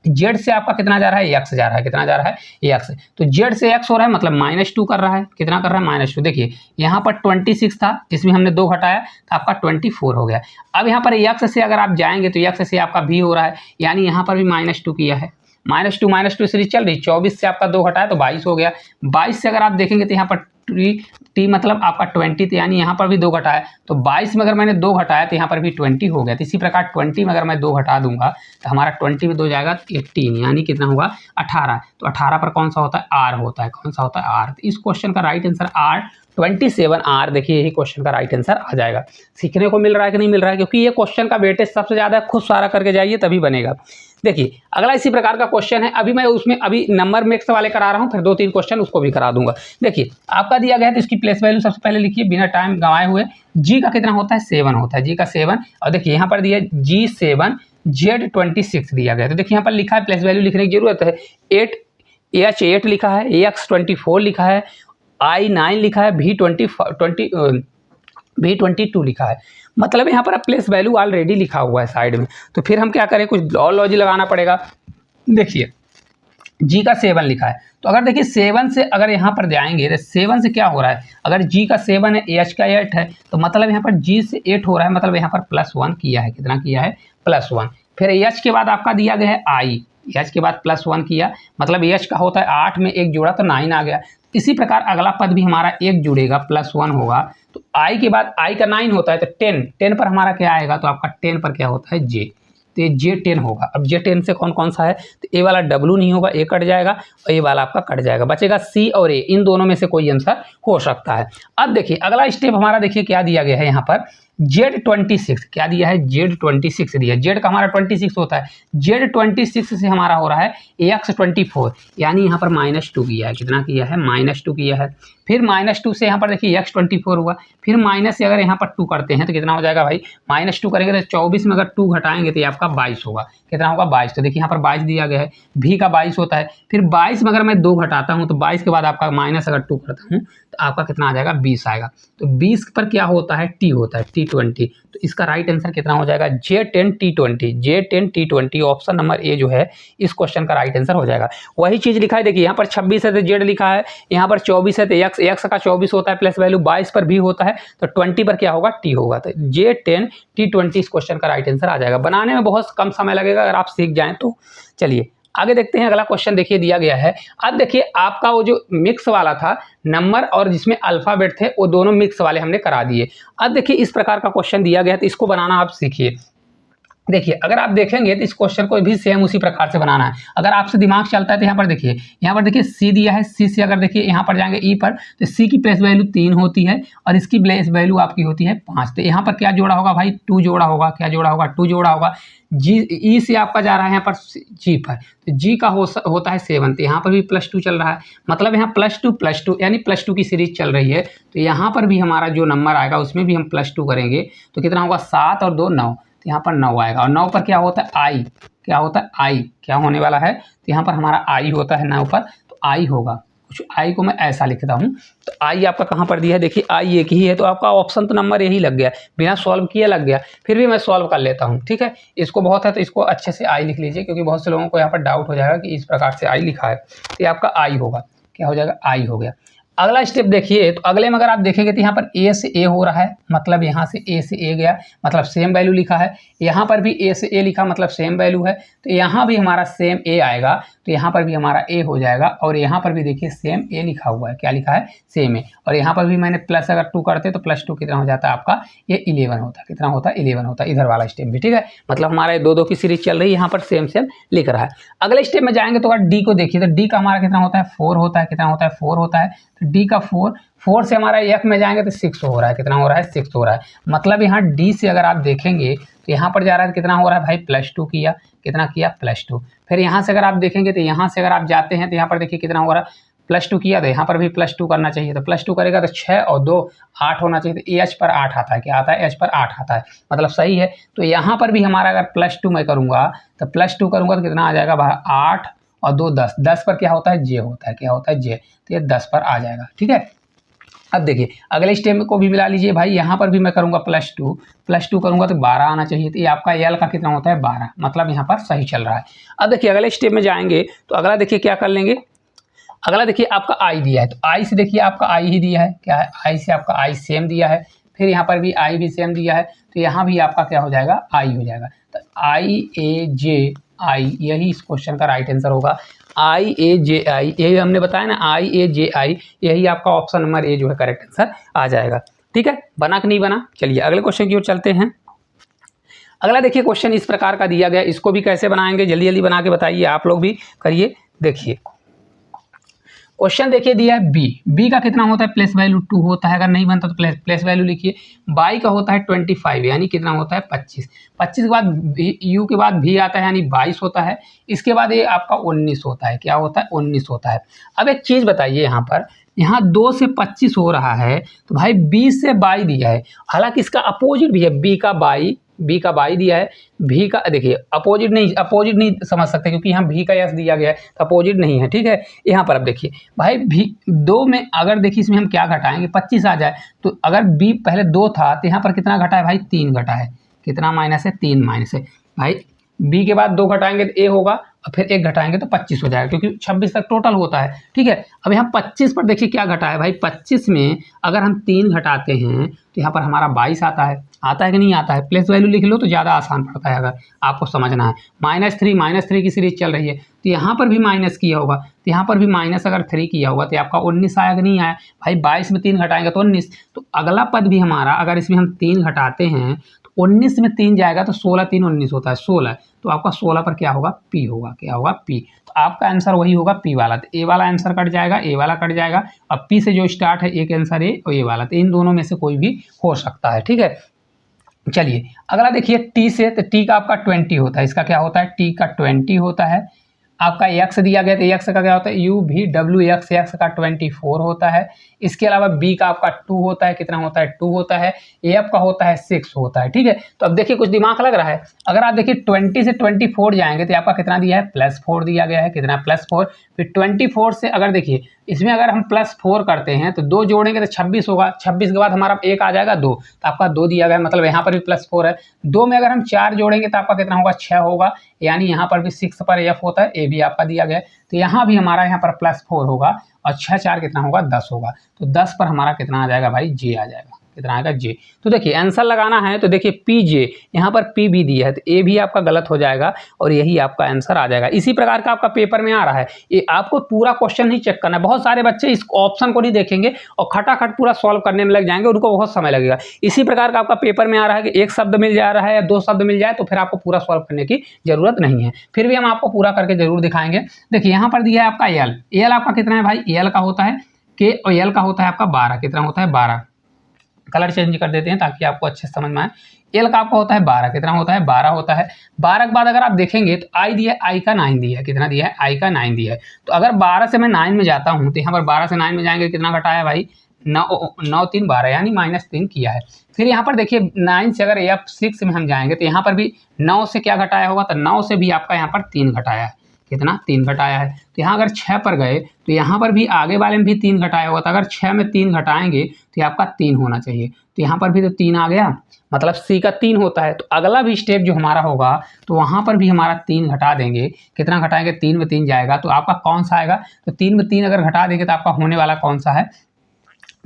जेड से आपका कितना जा रहा है एक्स जा रहा है, कितना जा रहा है एक्स, तो जेड से एक्स हो रहा है मतलब -2 कर रहा है, कितना कर रहा है -2। देखिए यहाँ पर 26 था, इसमें हमने 2 घटाया तो आपका 24 हो गया। अब यहाँ पर एक्स से अगर आप जाएंगे तो एक्स से आपका भी हो रहा है, यानी यहाँ पर भी -2 किया है, -2 सीरीज चल रही, 24 से आपका 2 घटाया तो 22 हो गया। 22 से अगर आप देखेंगे तो यहाँ पर टी मतलब आपका 20, यानी यहाँ पर भी 2 घटाया, तो 22 में अगर मैंने 2 घटाया तो यहाँ पर भी 20 हो गया। तो इसी प्रकार 20 में अगर मैं 2 घटा दूंगा तो हमारा 20 में 2 जाएगा 18, यानी कितना होगा 18। तो 18 पर कौन सा होता है R होता है, कौन सा होता है R। तो इस क्वेश्चन का राइट आंसर R27 R, देखिए यही क्वेश्चन का राइट आंसर आ जाएगा। सीखने को मिल रहा है कि नहीं मिल रहा है, क्योंकि ये क्वेश्चन का वेटेज सबसे ज़्यादा, खुद सारा करके जाइए तभी बनेगा। देखिए अगला इसी प्रकार का क्वेश्चन है, अभी मैं उसमें अभी नंबर मिक्स वाले करा रहा हूँ, फिर 2-3 क्वेश्चन उसको भी करा दूंगा। देखिए आपका दिया गया है तो इसकी प्लेस वैल्यू सबसे पहले लिखिए बिना टाइम गंवाए हुए। जी का कितना होता है 7 होता है, जी का 7, और देखिए यहाँ पर दिया G7 Z26 दिया गया, तो देखिए यहाँ पर लिखा है, प्लेस वैल्यू लिखने की जरूरत है, 8 लिखा है, X24 लिखा है, I9 लिखा है, V22 लिखा है, मतलब यहाँ पर प्लेस वैल्यू ऑलरेडी लिखा हुआ है साइड में। तो फिर हम क्या करें, कुछ और लॉजिक लगाना पड़ेगा। देखिए जी का 7 लिखा है, तो अगर देखिए 7 से अगर यहाँ पर जाएंगे तो 7 से क्या हो रहा है, अगर जी का 7 है, एच का 8 है, तो मतलब यहाँ पर जी से 8 हो रहा है, मतलब यहाँ पर +1 किया है, कितना किया है +1। फिर एच के बाद आपका दिया गया है आई, एच के बाद +1 किया, मतलब एच का होता है 8 में 1 जोड़ा तो 9 आ गया। इसी प्रकार अगला पद भी हमारा 1 जुड़ेगा +1 होगा, तो आई के बाद आई का 9 होता है, तो 10 पर हमारा क्या आएगा, तो आपका 10 पर क्या होता है जे, तो ये J10 होगा। अब J10 से कौन कौन सा है, तो ए वाला W नहीं होगा, ए कट जाएगा, और ए वाला आपका कट जाएगा, बचेगा C और A, इन दोनों में से कोई आंसर हो सकता है। अब देखिए अगला स्टेप हमारा, देखिए क्या दिया गया है यहाँ पर Z26, क्या दिया है Z26 दिया, Z का हमारा 26 होता है, Z26 से हमारा हो रहा है X24, यानी यहाँ पर -2 किया है, कितना किया है -2 किया है। फिर -2 से यहाँ पर देखिए X24 हुआ, फिर माइनस से अगर यहाँ पर 2 करते हैं तो कितना हो जाएगा भाई, -2 करेंगे तो 24 में अगर 2 घटाएंगे तो ये आपका 22 होगा, कितना होगा 22। तो देखिए यहाँ पर 22 दिया गया है, भी का 22 होता है, फिर 22 में अगर मैं 2 घटाता हूँ तो 22 के बाद आपका माइनस अगर 2 करता हूँ तो आपका कितना आ जाएगा 20 आएगा। तो 20 पर क्या होता है टी होता है, टी T20, तो इसका राइट आंसर कितना हो जाएगा J10 T20, J10 T20 option number A जो है इस क्वेश्चन का राइट आंसर हो जाएगा। वही चीज़ लिखा है, देखिए यहाँ पर 26 है तो जेड लिखा है, यहाँ पर 24 है तो एक्स का 24 होता है प्लस वैल्यू 22 पर भी होता है, तो 20 पर क्या होगा टी होगा, तो J10 T20 इस क्वेश्चन का राइट आंसर आ जाएगा। बनाने में बहुत कम समय लगेगा अगर आप सीख जाएं तो। चलिए आगे देखते हैं, अगला क्वेश्चन देखिए दिया गया है। अब देखिए आपका वो जो मिक्स वाला था नंबर और जिसमें अल्फाबेट थे वो दोनों मिक्स वाले हमने करा दिए। अब देखिए इस प्रकार का क्वेश्चन दिया गया है तो इसको बनाना आप सीखिए। देखिए अगर आप देखेंगे तो इस क्वेश्चन को भी सेम उसी प्रकार से बनाना है। अगर आपसे दिमाग चलता है तो यहाँ पर देखिए सी दिया है, सी से अगर देखिए यहाँ पर जाएंगे ई पर तो सी की प्लेस वैल्यू 3 होती है और इसकी प्लेस वैल्यू आपकी होती है 5। तो यहाँ पर क्या जोड़ा होगा भाई 2 जोड़ा होगा, क्या जोड़ा होगा 2 जोड़ा होगा। जी ई से आपका जा रहा है यहाँ पर जी पर, तो जी का होता है 7, तो यहाँ पर भी +2 चल रहा है, मतलब यहाँ +2 यानी +2 की सीरीज चल रही है। तो यहाँ पर भी हमारा जो नंबर आएगा उसमें भी हम +2 करेंगे तो कितना होगा 7 और 2 9, तो यहाँ पर 9 आएगा। और 9 पर क्या होता है आई, क्या होता है आई, क्या होने वाला है तो यहाँ पर हमारा आई होता है 9 पर, तो आई होगा कुछ, आई को मैं ऐसा लिखता हूँ। तो आई आपका कहाँ पर दिया है, देखिए आई एक ही है तो आपका ऑप्शन तो नंबर यही लग गया, बिना सॉल्व किए लग गया, फिर भी मैं सॉल्व कर लेता हूँ। ठीक है, इसको बहुत है तो इसको अच्छे से आई लिख लीजिए, क्योंकि बहुत से लोगों को यहाँ पर डाउट हो जाएगा कि इस प्रकार से आई लिखा है, तो ये आपका आई होगा, क्या हो जाएगा आई हो गया। अगला स्टेप देखिए, तो अगले में अगर आप देखेंगे तो यहाँ पर ए से ए हो रहा है, मतलब यहाँ से ए से ए गया, मतलब सेम वैल्यू लिखा है। यहाँ पर भी ए से ए लिखा मतलब सेम वैल्यू है, तो यहाँ भी हमारा सेम ए आएगा, तो यहाँ पर भी हमारा ए हो जाएगा। और यहाँ पर भी देखिए सेम ए लिखा हुआ है, क्या लिखा है सेम ए। और यहाँ पर भी मैंने प्लस अगर 2 करते तो +2 कितना हो जाता है आपका, ये 11 होता है, कितना होता है 11 होता है, इधर वाला स्टेप भी। ठीक है, मतलब हमारा 2-2 की सीरीज चल रही है, यहाँ पर सेम लिख रहा है। अगले स्टेप में जाएंगे तो अगर डी को देखिए तो डी का हमारा कितना होता है 4 होता है, कितना होता है 4 होता है, तो डी का 4 से हमारा एफ में जाएंगे तो 6 हो रहा है, कितना हो रहा है 6 हो रहा है। मतलब यहाँ डी से अगर आप देखेंगे तो यहाँ पर जा रहा है कितना हो रहा है भाई +2 किया, कितना किया +2। फिर यहाँ से अगर आप देखेंगे तो यहाँ से अगर आप जाते हैं तो यहाँ पर देखिए कितना हो रहा है +2 किया, तो यहाँ पर भी +2 करना चाहिए, तो +2 करेगा तो 6 और 2 8 होना चाहिए, तो एच पर 8 आता है, क्या आता है एच पर 8 आता है, मतलब सही है। तो यहाँ पर भी हमारा अगर +2 मैं करूँगा तो +2 करूँगा तो कितना आ जाएगा भाई 8 और 2 10, 10 पर क्या होता है जे होता है, क्या होता है जे, तो ये 10 पर आ जाएगा। ठीक है, अब देखिए अगले स्टेप को भी मिला लीजिए भाई, यहाँ पर भी मैं करूँगा +2 करूँगा तो 12 आना चाहिए, तो ये आपका एल का कितना होता है 12, मतलब यहाँ पर सही चल रहा है। अब देखिए अगले स्टेप में जाएंगे तो अगला देखिए क्या कर लेंगे, अगला देखिए आपका आई दिया है, तो आई से देखिए आपका आई ही दिया है, क्या है आई से आपका आई सेम दिया है, फिर यहाँ पर भी आई भी सेम दिया है, तो यहाँ भी आपका क्या हो जाएगा आई हो जाएगा। तो IAJI यही इस क्वेश्चन का राइट आंसर होगा, IAJI, यही हमने बताया ना IAJI, यही आपका ऑप्शन नंबर ए जो है करेक्ट आंसर आ जाएगा। ठीक है, बना कि नहीं बना। चलिए अगले क्वेश्चन की ओर चलते हैं। अगला देखिए क्वेश्चन इस प्रकार का दिया गया, इसको भी कैसे बनाएंगे जल्दी जल्दी बना के बताइए, आप लोग भी करिए। देखिए क्वेश्चन देखिए दिया है बी का कितना होता है प्लेस वैल्यू 2 होता है, अगर नहीं बनता तो प्लेस वैल्यू लिखिए। बाई का होता है 25 यानी कितना होता है 25 के बाद यू के बाद भी आता है यानी 22 होता है, इसके बाद ये आपका 19 होता है, क्या होता है 19 होता है। अब एक चीज़ बताइए, यहाँ 2 से 25 हो रहा है तो भाई 20 से बाई दिया है, हालांकि इसका अपोजिट भी है, बी का बाई दिया है, भी का देखिए अपोजिट नहीं समझ सकते क्योंकि यहाँ भी का यस दिया गया है तो अपोजिट नहीं है। ठीक है, यहाँ पर अब देखिए भाई भी 2 में अगर देखिए इसमें हम क्या घटाएंगे 25 आ जाए, तो अगर बी पहले 2 था तो यहाँ पर कितना घटा है भाई 3 घटा है, कितना माइनस है 3 माइनस है भाई, बी के बाद 2 घटाएंगे तो ए होगा और फिर 1 घटाएंगे तो 25 हो जाएगा, क्योंकि 26 तक टोटल होता है। ठीक है, अब यहाँ 25 पर देखिए क्या घटा है भाई, 25 में अगर हम 3 घटाते हैं तो यहाँ पर हमारा 22 आता है कि नहीं आता है, प्लेस वैल्यू लिख लो तो ज़्यादा आसान पड़ता है अगर आपको समझना है। -3 की सीरीज चल रही है तो यहाँ पर भी माइनस किया होगा, तो यहाँ पर भी माइनस अगर 3 किया होगा तो आपका 19 आया कि नहीं आया भाई, 22 में 3 घटाएंगे तो 19, तो अगला पद भी हमारा अगर इसमें हम 3 घटाते हैं तो 19 में 3 जाएगा तो 16 3 19 होता है 16, तो आपका 16 पर क्या होगा पी होगा, क्या होगा पी। तो आपका आंसर वही होगा पी वाला, तो ए वाला आंसर कट जाएगा, ए वाला कट जाएगा, और पी से जो स्टार्ट है एक आंसर ए और ए वाला, तो इन दोनों में से कोई भी हो सकता है। ठीक है, चलिए अगला देखिए टी से, तो टी का आपका 20 होता है, इसका क्या होता है टी का 20 होता है, आपका एक्स दिया गया तो एक्स का क्या होता है यू भी डब्ल्यू एक्स, एक्स का 24 होता है। इसके अलावा बी का आपका 2 होता है, कितना होता है 2 होता है। एफ का होता है 6 होता है। ठीक है, तो अब देखिए कुछ दिमाग लग रहा है। अगर आप देखिए 20 से 24 जाएंगे तो आपका कितना दिया है +4 दिया गया है, कितना +4। फिर 24 से अगर देखिए इसमें अगर हम +4 करते हैं तो 2 जोड़ेंगे तो 26 होगा, 26 के बाद हमारा एक आ जाएगा 2, तो आपका 2 दिया गया है, मतलब यहाँ पर भी +4 है। 2 में अगर हम 4 जोड़ेंगे तो आपका कितना होगा 6 होगा, यानी यहाँ पर भी 6 पर एफ होता है, ए भी आपका दिया गया है। तो यहाँ भी हमारा यहाँ पर +4 होगा और 6 4 कितना होगा 10 होगा। तो 10 पर हमारा कितना आ जाएगा भाई जे आ जाएगा, कितना आएगा जे। तो देखिए आंसर लगाना है तो देखिए पी जे, यहाँ पर पी भी दिया है तो ए भी आपका गलत हो जाएगा और यही आपका आंसर आ जाएगा। इसी प्रकार का आपका पेपर में आ रहा है, ये आपको पूरा क्वेश्चन नहीं चेक करना है। बहुत सारे बच्चे इस ऑप्शन को नहीं देखेंगे और खटाखट पूरा सॉल्व करने में लग जाएंगे, उनको बहुत समय लगेगा। इसी प्रकार का आपका पेपर में आ रहा है कि एक शब्द मिल जा रहा है या 2 शब्द मिल जाए तो फिर आपको पूरा सॉल्व करने की जरूरत नहीं है, फिर भी हम आपको पूरा करके जरूर दिखाएंगे। देखिए यहाँ पर दिया है आपका एल, एल आपका कितना है भाई, एल का होता है के और एल का होता है आपका 12, कितना होता है 12। कलर चेंज कर देते हैं ताकि आपको अच्छे से समझ में आए। एल का आपका होता है 12, कितना होता है 12 होता है। 12 के बाद अगर आप देखेंगे तो आई दिया है, आई का 9 दिया है, कितना दिया है आई का 9 दिया है। तो अगर 12 से मैं 9 में जाता हूँ तो यहाँ पर 12 से 9 में जाएंगे कितना घटाया भाई 9 3 12 यानी -3 किया है। फिर यहाँ पर देखिए 9 से अगर F6 में हम जाएंगे तो यहाँ पर भी 9 से क्या घटाया होगा, तो 9 से भी आपका यहाँ पर 3 घटाया है, कितना 3 घटाया है। तो यहाँ अगर 6 पर गए तो यहाँ पर भी आगे वाले में भी 3 घटाया होगा, तो अगर 6 में 3 घटाएंगे तो ये आपका 3 होना चाहिए। तो यहाँ पर भी तो 3 आ गया, मतलब सी का 3 होता है। तो अगला भी स्टेप जो हमारा होगा तो वहाँ पर भी हमारा 3 घटा देंगे, कितना घटाएंगे 3 में 3 जाएगा तो आपका कौन सा आएगा, तो 3 में 3 अगर घटा देंगे तो आपका होने वाला कौन सा है,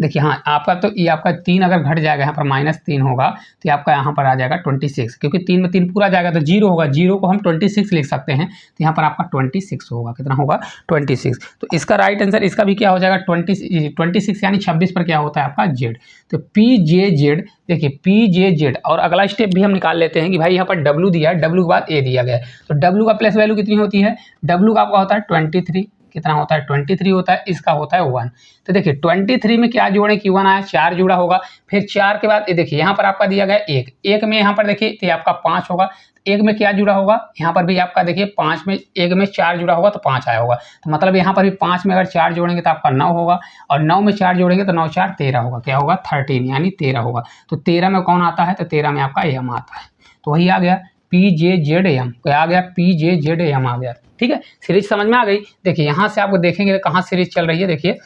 देखिए हाँ आपका तो ये आपका 3 अगर घट जाएगा यहाँ पर -3 होगा तो आपका यहाँ पर आ जाएगा 26, क्योंकि 3 में 3 पूरा जाएगा तो 0 होगा, 0 को हम 26 लिख सकते हैं। तो यहाँ पर आपका 26 होगा, कितना होगा 26। तो इसका राइट आंसर इसका भी क्या हो जाएगा 26 यानी 26 पर क्या होता है आपका जेड। तो पी जे जेड, देखिए पी जे जेड। और अगला स्टेप भी हम निकाल लेते हैं कि भाई यहाँ पर डब्ल्यू दिया है, डब्ल्यू के बाद ए दिया गया है, तो डब्ल्यू का प्लेस वैल्यू कितनी होती है, डब्ल्यू का आपका होता है 23, कितना होता है 23 होता है, इसका होता है 1। तो देखिए 23 में क्या जोड़े कि 1 आया, 4 जुड़ा होगा। फिर 4 के बाद ये देखिए यहाँ पर आपका दिया गया 1, 1 में यहाँ पर देखिए तो आपका 5 होगा। 1 में क्या जुड़ा होगा, यहाँ पर भी आपका देखिए 5 में 1 में 4 जुड़ा होगा तो 5 आया होगा। तो मतलब यहाँ पर भी 5 में अगर 4 जोड़ेंगे तो आपका 9 होगा, और 9 में 4 जोड़ेंगे तो 9 4 13 होगा, क्या होगा 13 यानी 13 होगा। तो 13 में कौन आता है, तो 13 में आपका एम आता है। तो वही आ गया पी जे जेड एम, क्या आ गया पी जे जेड एम आ गया। ठीक है, सीरीज समझ में आ गई। देखिए यहाँ से आपको देखेंगे कहाँ सीरीज चल रही है, देखिए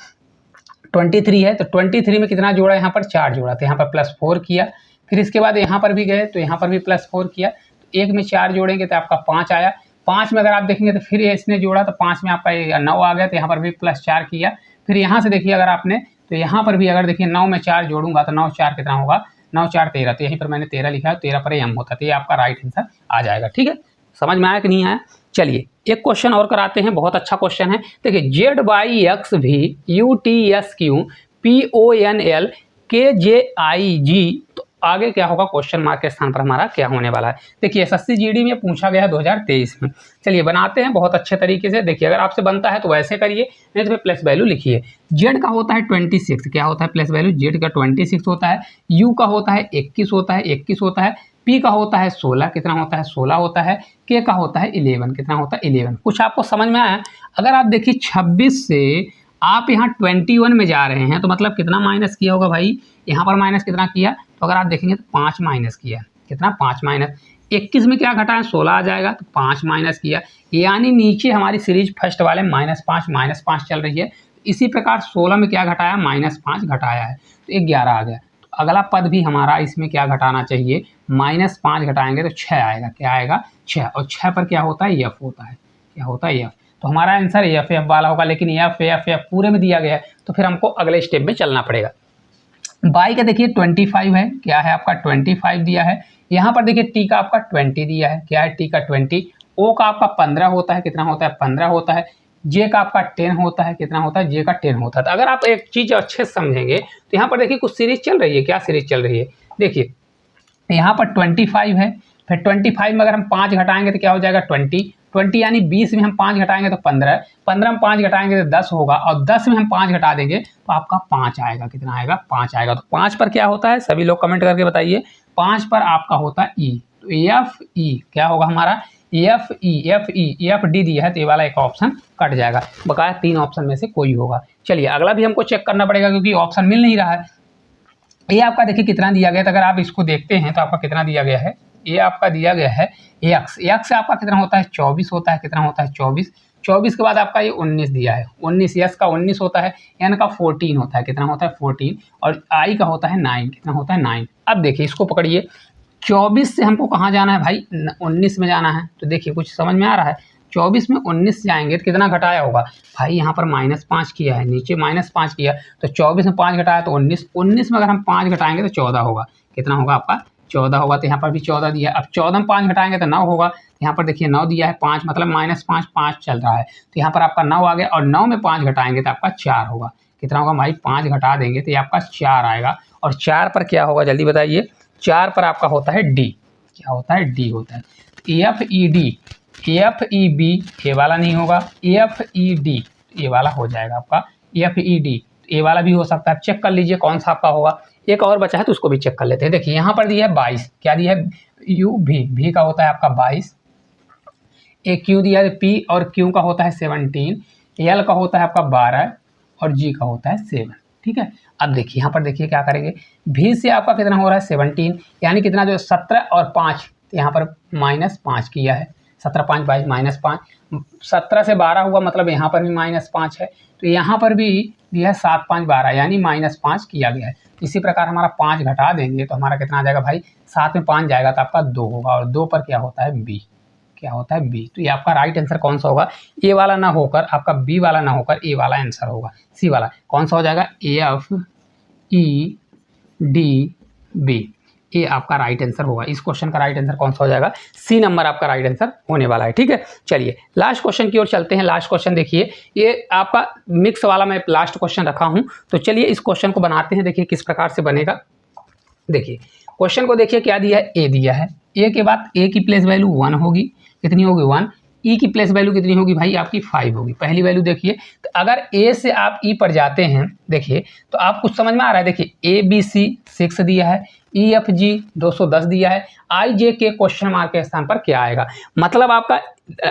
23 है तो 23 में कितना जोड़ा, यहाँ पर 4 जोड़ा, तो यहाँ पर +4 किया। फिर इसके बाद यहाँ पर भी गए तो यहाँ पर भी +4 किया। तो 1 में 4 जोड़ेंगे तो आपका 5 आया। 5 में अगर आप देखेंगे तो फिर इसने जोड़ा तो 5 में आपका 9 आ गया, तो यहाँ पर भी +4 किया। फिर यहाँ से देखिए अगर आपने तो यहाँ पर भी अगर देखिए 9 में 4 जोड़ूंगा तो 9 4 कितना होगा, 9 4 13, तो यहीं पर मैंने 13 लिखा है, 13 पर एम होता है, तो ये आपका राइट आंसर आ जाएगा। ठीक है, समझ में आया कि नहीं आया। चलिए एक क्वेश्चन और कराते हैं, बहुत अच्छा क्वेश्चन है। देखिए ZYXVUTSQ PONL KJIG, तो आगे क्या होगा, क्वेश्चन मार्क के स्थान पर हमारा क्या होने वाला है। देखिए SSC GD में पूछा गया है 2023 में। चलिए बनाते हैं बहुत अच्छे तरीके से। देखिए अगर आपसे बनता है तो वैसे करिए, नहीं तो फिर प्लस वैल्यू लिखिए। जेड का होता है 26, क्या होता है प्लस वैल्यू, जेड का 26 होता है। यू का होता है 21 होता है, 21 होता है। पी का होता है 16, कितना होता है 16 होता है। के का होता है 11, कितना होता है 11। कुछ आपको समझ में आया। अगर आप देखिए 26 से आप यहाँ 21 में जा रहे हैं तो मतलब कितना माइनस किया होगा भाई, यहाँ पर माइनस कितना किया, तो अगर आप देखेंगे तो 5 माइनस किया, कितना 5 माइनस। 21 में क्या घटाया 16 आ जाएगा, तो 5 माइनस किया, यानी नीचे हमारी सीरीज फर्स्ट वाले -5 चल रही है। इसी प्रकार 16 में क्या घटाया, -5 घटाया है, तो 11 आ गया। तो अगला पद भी हमारा इसमें क्या घटाना चाहिए, -5 घटाएंगे तो 6 आएगा, क्या आएगा 6। और 6 पर क्या होता है, एफ होता है, क्या होता है एफ। तो हमारा आंसर एफ वाला होगा, लेकिन एफ पूरे में दिया गया है, तो फिर हमको अगले स्टेप में चलना पड़ेगा। बाई का देखिए 25 है, क्या है आपका 25 दिया है। यहाँ पर देखिए टी का आपका 20 दिया है, क्या है टी का 20। ओ का आपका 15 होता है, कितना होता है 15 होता है। जे का आपका 10 होता है, कितना होता है जे का 10 होता है। तो अगर आप एक चीज़ अच्छे से समझेंगे तो यहाँ पर देखिए कुछ सीरीज चल रही है, क्या सीरीज चल रही है, देखिए यहाँ पर 25 है। फिर 25 में अगर हम 5 घटाएंगे तो क्या हो जाएगा 20 यानी 20 में हम 5 घटाएंगे तो 15 में 5 घटाएंगे तो 10 होगा, और 10 में हम 5 घटा देंगे तो आपका 5 आएगा, कितना आएगा 5 आएगा। तो 5 पर क्या होता है, सभी लोग कमेंट करके बताइए। 5 पर आपका होता है ई, तो एफ ई क्या होगा हमारा, एफ डी दिया है तो ये वाला एक ऑप्शन कट जाएगा, बकाया 3 ऑप्शन में से कोई होगा। चलिए अगला भी हमको चेक करना पड़ेगा क्योंकि ऑप्शन मिल नहीं रहा है। ये आपका देखिए कितना दिया गया है, तो अगर आप इसको देखते हैं तो आपका कितना दिया गया है, ये आपका दिया गया है एक्स आपका कितना होता है 24 होता है, कितना होता है 24 के बाद आपका ये 19 दिया है, 19 यस का 19 होता है, एन का 14 होता है, कितना होता है 14, और आई का होता है 9, कितना होता है 9। अब देखिए इसको पकड़िए, 24 से हमको कहाँ जाना है भाई 19 में जाना है, तो देखिए कुछ समझ में आ रहा है, 24 में 19 जाएंगे तो कितना घटाया होगा भाई, यहाँ पर -5 किया है, नीचे -5 किया, तो 24 में 5 घटाया तो 19 में अगर हम 5 घटाएंगे तो 14 होगा, कितना होगा आपका 14 होगा। तो यहाँ पर भी 14 दिया है, अब 14 में 5 घटाएंगे तो 9 होगा, यहाँ पर देखिए 9 दिया है, 5 मतलब -5 चल रहा है, तो यहाँ पर आपका 9 आ गया, और 9 में 5 घटाएंगे तो आपका 4 होगा, कितना होगा भाई 5 घटा देंगे तो ये आपका 4 आएगा। और 4 पर क्या होगा जल्दी बताइए, 4 पर आपका होता है डी, क्या होता है डी होता है, एफ ई बी ये वाला नहीं होगा, एफ ई डी ये वाला हो जाएगा आपका, एफ ई डी ये वाला भी हो सकता है, चेक कर लीजिए कौन सा आपका होगा। एक और बचा है तो उसको भी चेक कर लेते हैं। देखिए यहाँ पर दिया है 22, क्या दिया है यू भी का होता है आपका 22, ए क्यू दिया है पी और क्यू का होता है 17, एल का होता है आपका 12 और जी का होता है 7, ठीक है। अब देखिए यहाँ पर देखिए क्या करेंगे, भी से आपका कितना हो रहा है 17, यानी कितना जो 17 और 5, तो यहाँ पर -5 किया है, 17 5 22 -5, 17 से 12 हुआ मतलब यहाँ पर भी -5 है, तो यहाँ पर भी दिया है 7 5 12 यानी -5 किया गया है। इसी प्रकार हमारा 5 घटा देंगे तो हमारा कितना आ जाएगा भाई, 7 में 5 जाएगा तो आपका 2 होगा, और 2 पर क्या होता है बी, क्या होता है बी। तो ये आपका राइट आंसर कौन सा होगा, ए वाला ना होकर आपका बी वाला ना होकर ए वाला आंसर होगा, सी वाला कौन सा हो जाएगा, एफ ई डी बी, ये आपका राइट आंसर होगा। इस क्वेश्चन का राइट आंसर कौन सा हो जाएगा, सी नंबर आपका राइट आंसर होने वाला है, ठीक है। चलिए लास्ट क्वेश्चन की ओर चलते हैं। लास्ट क्वेश्चन देखिए, ये आपका मिक्स वाला मैं लास्ट क्वेश्चन रखा हूं, तो चलिए इस क्वेश्चन को बनाते हैं, देखिए किस प्रकार से बनेगा। देखिए क्वेश्चन को देखिए क्या दिया है, ए दिया है, ए के बाद ए की प्लेस वैल्यू 1 होगी, कितनी होगी 1, ई की प्लेस वैल्यू कितनी होगी भाई आपकी 5 होगी, पहली वैल्यू देखिए। तो अगर ए से आप ई पर जाते हैं देखिए तो आप कुछ समझ में आ रहा है, देखिए ए बी सी 6 दिया है, ई एफ जी 210 दिया है, आई जे के क्वेश्चन मार्क के स्थान पर क्या आएगा, मतलब आपका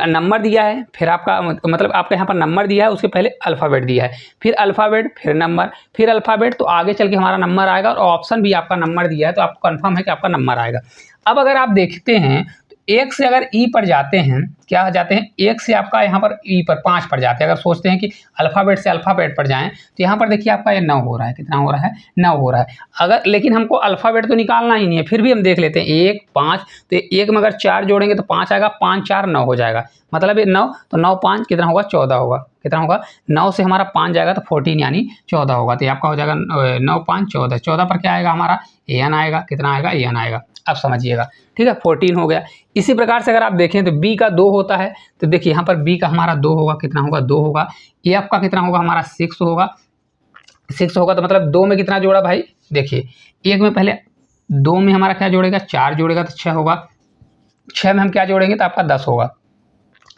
नंबर दिया है, फिर आपका मतलब आपका यहाँ पर नंबर दिया है, उसके पहले अल्फ़ाबेट दिया है, फिर अल्फ़ाबेट फिर नंबर फिर अल्फ़ाबेट, तो आगे चल के हमारा नंबर आएगा, और ऑप्शन भी आपका नंबर दिया है, तो आपको कंफर्म है कि आपका नंबर आएगा। अब अगर आप देखते हैं तो एक से अगर ई पर जाते हैं, क्या जाते हैं, एक से आपका यहाँ पर ई पर 5 पर जाते हैं, अगर सोचते हैं कि अल्फ़ाबेट से अल्फ़ाबेट पर जाएं तो यहाँ पर देखिए आपका ये 9 हो रहा है, कितना हो रहा है 9 हो रहा है। अगर लेकिन हमको अल्फ़ाबेट तो निकालना ही नहीं है, फिर भी हम देख लेते हैं 1 5, तो 1 में अगर 4 जोड़ेंगे तो 5 आएगा, 5 4 9 हो जाएगा, मतलब ये 9, तो 9 5 कितना होगा 14 होगा, कितना होगा 9 से हमारा 5 जाएगा तो 14 यानी 14 होगा, तो ये आपका हो जाएगा 9 5 14, 14 पर क्या आएगा हमारा एन आएगा, कितना आएगा एन आएगा, अब समझिएगा, ठीक है 14 हो गया। इसी प्रकार से अगर आप देखें तो बी का 2 होता है, तो देखिए यहाँ पर बी का हमारा 2 होगा, कितना होगा 2 होगा, एफ का कितना होगा हमारा 6 होगा, 6 होगा, तो मतलब 2 में कितना जोड़ा भाई, देखिए 1 में पहले 2 में हमारा क्या जोड़ेगा 4 जोड़ेगा तो 6 होगा, 6 में हम क्या जोड़ेंगे तो आपका 10 होगा।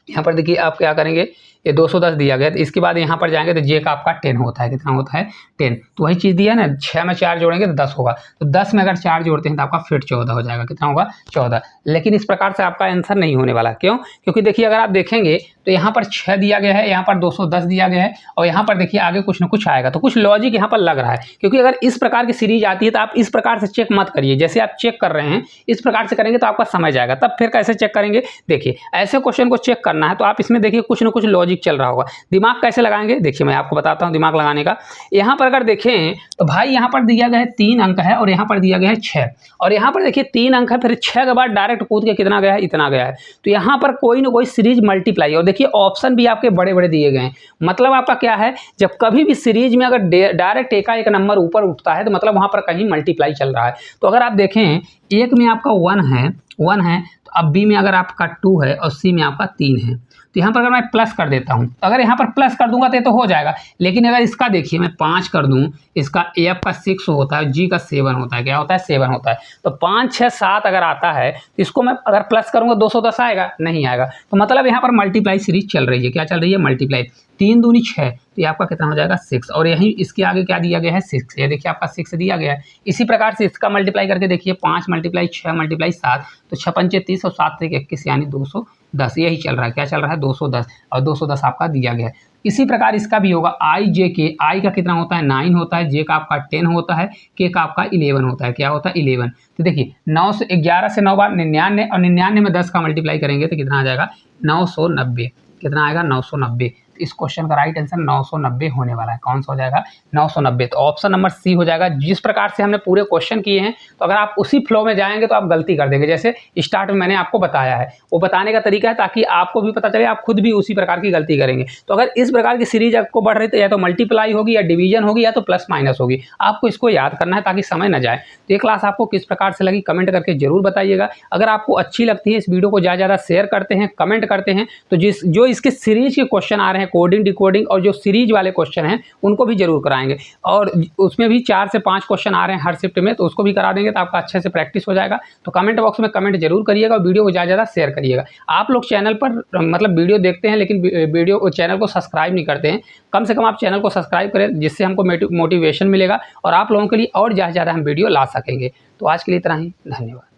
यहाँ पर देखिए आप क्या करेंगे, ये 210 दिया गया, तो इसके बाद यहाँ पर जाएंगे तो जे का आपका 10 होता है, कितना होता है 10, तो वही चीज़ दिया है ना, 6 में 4 जोड़ेंगे तो 10 होगा, तो 10 में अगर 4 जोड़ते हैं तो आपका फिर 14 हो जाएगा, कितना होगा 14। लेकिन इस प्रकार से आपका आंसर नहीं होने वाला, क्यों, क्योंकि देखिए अगर आप देखेंगे तो यहाँ पर 6 दिया गया है, यहाँ पर 210 दिया गया है, और यहाँ पर देखिए आगे कुछ ना कुछ आएगा, तो कुछ लॉजिक यहाँ पर लग रहा है। क्योंकि अगर इस प्रकार की सीरीज आती है तो आप इस प्रकार से चेक मत करिए, जैसे आप चेक कर रहे हैं इस प्रकार से करेंगे तो आपका समझ आएगा, तब फिर कैसे चेक करेंगे। देखिए ऐसे क्वेश्चन को चेक करना है तो आप इसमें देखिए कुछ ना कुछ लॉजिक चल रहा होगा। दिमाग कैसे लगाएंगे, देखिए मैं आपको बताता हूँ दिमाग लगाने का। यहाँ पर अगर देखें तो भाई यहाँ पर दिया गया है 3 अंक है, और यहाँ पर दिया गया है 6, और यहाँ पर देखिए 3 अंक है, फिर 6 के बाद डायरेक्ट कूद के कितना गया है, इतना गया है, तो यहाँ पर कोई ना कोई सीरीज मल्टीप्लाई, और देखिए ऑप्शन भी आपके बड़े बड़े दिए गए हैं, मतलब आपका क्या है, जब कभी भी सीरीज में अगर डायरेक्ट एक नंबर ऊपर उठता है तो मतलब वहाँ पर कहीं मल्टीप्लाई चल रहा है। तो अगर आप देखें एक में आपका 1 है, तो अब बी में अगर आपका 2 है और सी में आपका 3 है, तो यहाँ पर अगर मैं प्लस कर देता हूँ, तो अगर यहाँ पर प्लस कर दूंगा तो ये तो हो जाएगा, लेकिन अगर इसका देखिए मैं 5 कर दूँ, इसका एफ का 6 होता है, जी का 7 होता है, क्या होता है 7 होता है, तो 5 6 7 अगर आता है तो इसको मैं अगर प्लस करूँगा 210 आएगा, नहीं आएगा, तो मतलब यहाँ पर मल्टीप्लाई सीरीज चल रही है, क्या चल रही है मल्टीप्लाई। 3 दूनी 6, तो ये आपका कितना हो जाएगा 6। और यहीं इसके आगे क्या दिया गया है 6, ये देखिए आपका 6 दिया गया है। इसी प्रकार से इसका मल्टीप्लाई करके देखिए 5 × 6 × 7, तो 6 पंचे 30 और 7 त्रिक 21 यानी 210, यही चल रहा है। क्या चल रहा है 210, और 210 आपका दिया गया है। इसी प्रकार इसका भी होगा i j k, i का कितना होता है 9 होता है, j का आपका 10 होता है, k का आपका 11 होता है। क्या होता है 11। तो देखिए 9 से 11 से 9 बार 99, और 99 में 10 का मल्टीप्लाई करेंगे तो कितना आ जाएगा 990। कितना आएगा 990। तो इस क्वेश्चन का राइट आंसर 990 होने वाला है। कौन सा हो जाएगा 990। तो ऑप्शन नंबर सी हो जाएगा। जिस प्रकार से हमने पूरे क्वेश्चन किए हैं, तो अगर आप उसी फ्लो में जाएंगे तो आप गलती कर देंगे। जैसे स्टार्ट में मैंने आपको बताया है, वो बताने का तरीका है ताकि आपको भी पता चले, आप खुद भी उसी प्रकार की गलती करेंगे। तो अगर इस प्रकार की सीरीज आपको बढ़ रही तो या तो मल्टीप्लाई होगी, या डिवीजन होगी, या तो प्लस माइनस होगी। आपको इसको याद करना है ताकि समय न जाए। तो ये क्लास आपको किस प्रकार से लगी कमेंट करके जरूर बताइएगा। अगर आपको अच्छी लगती है, इस वीडियो को ज़्यादा शेयर करते हैं, कमेंट करते हैं, तो जो इसके सीरीज के क्वेश्चन आ रहे हैं, कोडिंग डिकोडिंग और जो सीरीज वाले क्वेश्चन हैं, उनको भी जरूर कराएंगे। और उसमें भी 4 से 5 क्वेश्चन आ रहे हैं हर शिफ्ट में, तो उसको भी करा देंगे, तो आपका अच्छे से प्रैक्टिस हो जाएगा। तो कमेंट बॉक्स में कमेंट जरूर करिएगा और वीडियो को ज़्यादा शेयर करिएगा। आप लोग चैनल पर मतलब वीडियो देखते हैं, लेकिन वीडियो चैनल को सब्सक्राइब नहीं करते हैं। कम से कम आप चैनल को सब्सक्राइब करें, जिससे हमको मोटिवेशन मिलेगा और आप लोगों के लिए और ज़्यादा हम वीडियो ला सकेंगे। तो आज के लिए इतना ही, धन्यवाद।